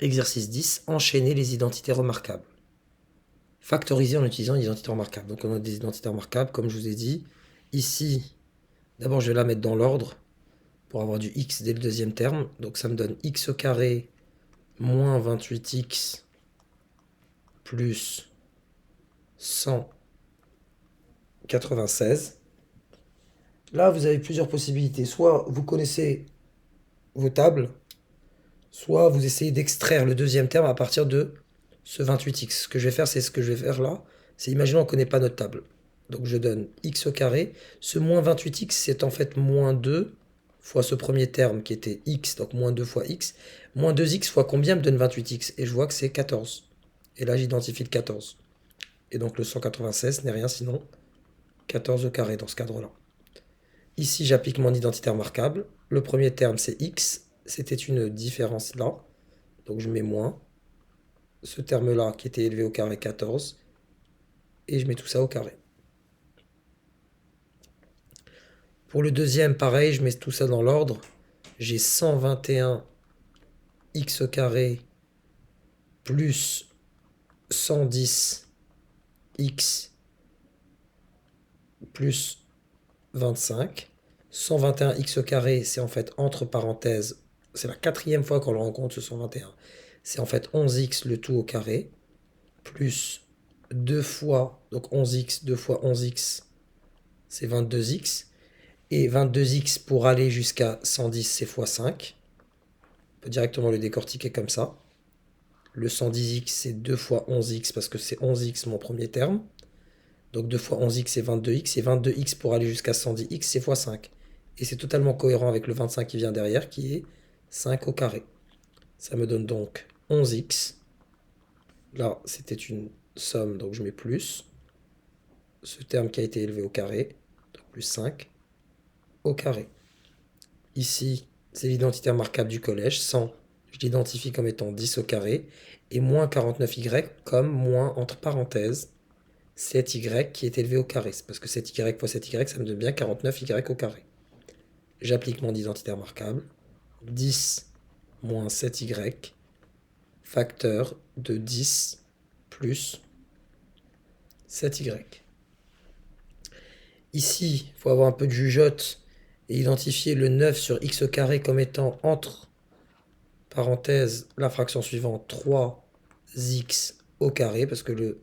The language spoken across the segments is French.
Exercice 10, enchaîner les identités remarquables. Factoriser en utilisant une identité remarquable. Donc on a des identités remarquables, comme je vous ai dit. Ici, d'abord je vais la mettre dans l'ordre pour avoir du x dès le deuxième terme. Donc ça me donne x au carré moins 28x plus 196. Là, vous avez plusieurs possibilités. Soit vous connaissez vos tables, soit vous essayez d'extraire le deuxième terme à partir de ce 28x. Ce que je vais faire, c'est ce que je vais faire là. C'est, imaginons qu'on ne connaît pas notre table. Donc je donne x au carré. Ce moins 28x, c'est en fait moins 2 fois ce premier terme qui était x, donc moins 2 fois x. Moins 2x fois combien me donne 28x? Et je vois que c'est 14. Et là, j'identifie le 14. Et donc le 196 n'est rien sinon 14 au carré dans ce cadre-là. Ici, j'applique mon identité remarquable. Le premier terme, c'est x. C'était une différence là. Donc je mets moins. Ce terme-là qui était élevé au carré 14. Et je mets tout ça au carré. Pour le deuxième, pareil, je mets tout ça dans l'ordre. J'ai 121 x au carré plus 110 x plus 25. 121 x au carré, c'est en fait entre parenthèses, c'est la quatrième fois qu'on le rencontre ce 121. C'est en fait 11x le tout au carré, plus 2 fois, donc 11x, 2 fois 11x, c'est 22x. Et 22x pour aller jusqu'à 110, c'est x 5. On peut directement le décortiquer comme ça. Le 110x, c'est 2 fois 11x parce que c'est 11x mon premier terme. Donc 2 fois 11x, c'est 22x. Et 22x pour aller jusqu'à 110x, c'est x 5. Et c'est totalement cohérent avec le 25 qui vient derrière, qui est 5 au carré. Ça me donne donc 11x. Là, c'était une somme, donc je mets plus. Ce terme qui a été élevé au carré, donc plus 5 au carré. Ici, c'est l'identité remarquable du collège. 100, je l'identifie comme étant 10 au carré. Et moins 49y comme moins, entre parenthèses, 7y qui est élevé au carré. C'est parce que 7y fois 7y, ça me donne bien 49y au carré. J'applique mon identité remarquable. 10 moins 7y, facteur de 10 plus 7y. Ici, il faut avoir un peu de jugeote et identifier le 9 sur x au carré comme étant entre parenthèse, la fraction suivante, 3x au carré, parce que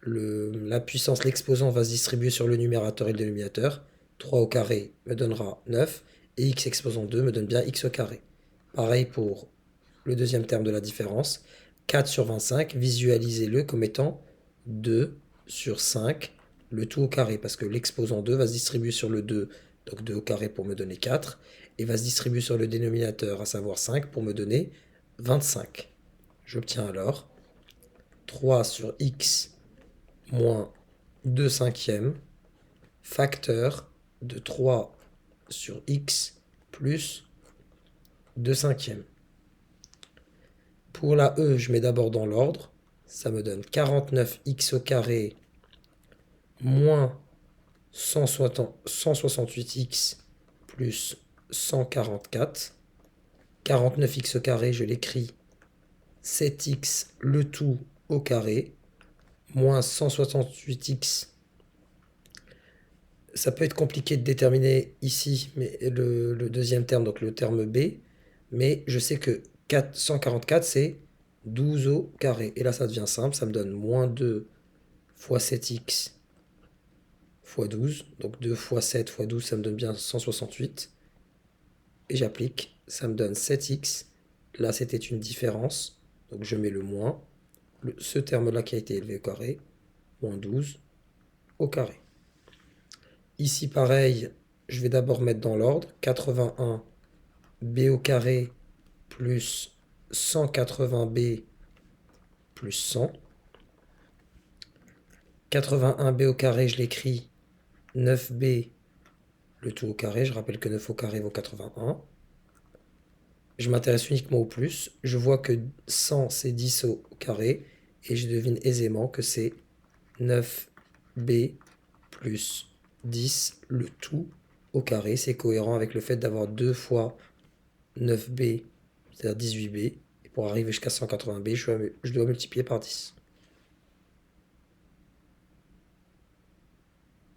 la puissance, l'exposant va se distribuer sur le numérateur et le dénominateur. 3 au carré me donnera 9, et x exposant 2 me donne bien x au carré. Pareil pour le deuxième terme de la différence. 4 sur 25, visualisez-le comme étant 2 sur 5, le tout au carré, parce que l'exposant 2 va se distribuer sur le 2, donc 2 au carré pour me donner 4, et va se distribuer sur le dénominateur, à savoir 5, pour me donner 25. J'obtiens alors 3 sur x moins 2 cinquièmes, facteur de 3 sur x plus 2 cinquièmes. Pour la E, je mets d'abord dans l'ordre. Ça me donne 49x au carré moins 168x plus 144. 49x au carré, je l'écris 7x le tout au carré moins 168x. Ça peut être compliqué de déterminer ici mais le deuxième terme, donc le terme B, mais je sais que 144 c'est 12 au carré. Et là ça devient simple, ça me donne moins 2 fois 7x fois 12. Donc 2 fois 7 fois 12, ça me donne bien 168. Et j'applique, ça me donne 7x. Là c'était une différence, donc je mets le moins. Ce terme-là qui a été élevé au carré, moins 12 au carré. Ici pareil, je vais d'abord mettre dans l'ordre 81 b au carré plus 180b plus 100. 81b au carré, je l'écris 9b le tout au carré. Je rappelle que 9 au carré vaut 81. Je m'intéresse uniquement au plus. Je vois que 100 c'est 10 au carré. Et je devine aisément que c'est 9b plus 10 le tout au carré. C'est cohérent avec le fait d'avoir 2 fois 9b, c'est-à-dire 18b. Et Pour arriver jusqu'à 180b, je dois multiplier par 10.